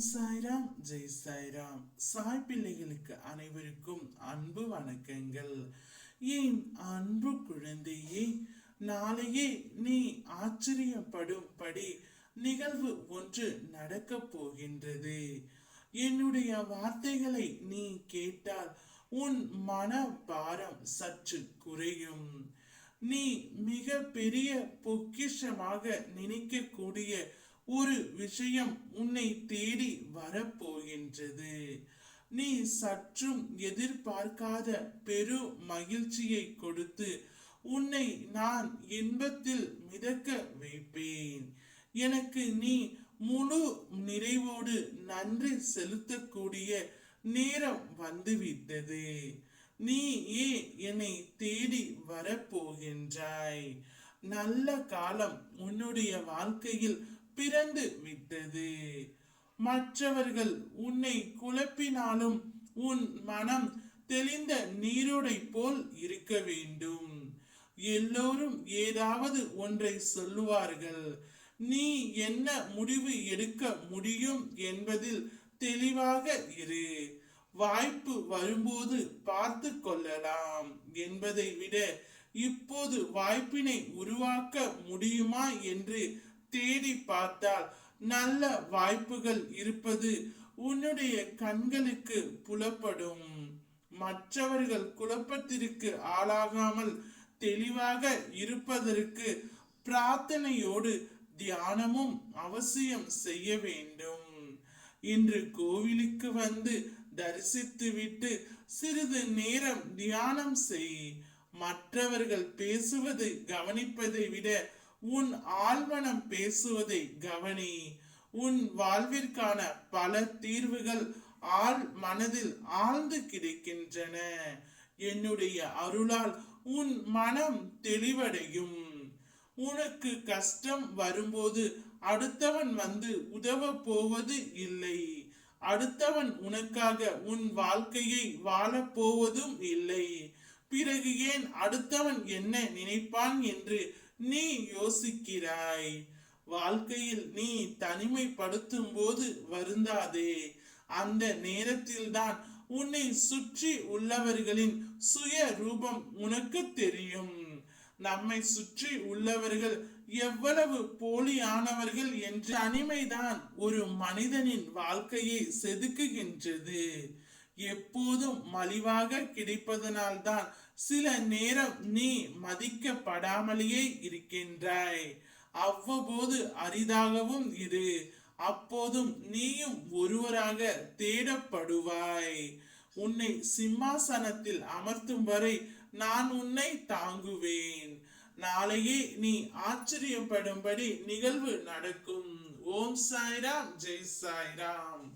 சாய்ராம் ஜெய் சாய்ராம். சாய் பிள்ளைகளுக்கு அனைவருக்கும் அன்பு வணக்கங்கள். என் அன்பு குழந்தையே, நாளையே நீ ஆச்சரியப்படும்படி நிகழ்வு ஒன்று நடக்கப் போகின்றது. என்னுடைய வார்த்தைகளை நீ கேட்டால் உன் மன பாரம் சற்று குறையும். நீ மிக பெரிய பொக்கிஷமாக நினைக்கக்கூடிய ஒரு விஷயம் உன்னை தேடி வரப்போகின்றது. நீ சற்றும் எதிர்பார்க்காத பெரு மகிழ்ச்சியை கொடுத்து உன்னை நான் இன்பத்தில் மிதக்க வைப்பேன். எனக்கு நீ முழு நிறைவோடு நன்றி செலுத்தக்கூடிய நேரம் வந்துவிட்டது. நீ ஏன் என்னை தேடி வரப்போகின்றாய்? நல்ல காலம் உன்னுடைய வாழ்க்கையில் பிறந்து விட்டது. மற்றவர்கள் உன்னை குழப்பினாலும் உன் மனம் தெளிந்த நீரோடை போல் இருக்க வேண்டும். எல்லோரும் ஏதாவது ஒன்றை சொல்லுவார்கள். நீ என்ன முடிவு எடுக்க முடியும் என்பதில் தெளிவாக இரு. வாய்ப்பு வரும்போது பார்த்து கொள்ளலாம் என்பதை விட இப்போது வாய்ப்பினை உருவாக்க முடியுமா என்று தேடி பார்த்தால் நல்ல வாய்ப்புகள் இருப்பது உன்னுடைய கண்களுக்கு புலப்படும். மற்றவர்கள் குழப்பத்திற்கு ஆளாகாமல் தெளிவாக இருப்பதற்கு பிரார்த்தனையோடு தியானமும் அவசியம் செய்ய வேண்டும். இன்று கோவிலுக்கு வந்து தரிசித்துவிட்டு சிறிது நேரம் தியானம் செய். மற்றவர்கள் பேசுவது கவனிப்பதை விட உன் ஆழ்மனம் பேசுவதை கவனி. உன் வாழ்விற்கான பல தீர்வுகள் ஆழ் மனதில் ஆழ்ந்து கிடைக்கின்றன. என்னுடைய அருளால் உன் மனம் தெளிவடையும். உனக்கு கஷ்டம் வரும்போது அடுத்தவன் வந்து உதவ போவது இல்லை. அடுத்தவன் உனக்காக உன் வாழ்க்கையை வாழப் போவதும் இல்லை. பிறகு ஏன் அடுத்தவன் என்ன நினைப்பான் என்று நீ யோசிக்கிறாய்? வாழ்க்கையில் நீ தனிமைப்படுத்தும் போது வருந்தாதே. அந்த நேரத்தில் தான் உன்னை சுற்றி உள்ளவர்களின் சுய ரூபம் உனக்கு தெரியும். நம்மை சுற்றி உள்ளவர்கள் எவ்வளவு போலியானவர்கள் என்ற தனிமைதான் ஒரு மனிதனின் வாழ்க்கையை செதுக்குகின்றது. எப்போதும் மலிவாக கிடைப்பதனால்தான் சில நேரம் நீ மதிக்கப்படாமலேயே இருக்கின்றாய். அவ்வப்போது அரிதாகவும் இரு. அப்போதும் நீயும் ஒருவராக தேடப்படுவாய். உன்னை சிம்மாசனத்தில் அமர்த்தும் வரை நான் உன்னை தாங்குவேன். நாளையே நீ ஆச்சரியப்படும்படி நிகழ்வு நடக்கும். ஓம் சாய்ராம் ஜெய் சாய்ராம்.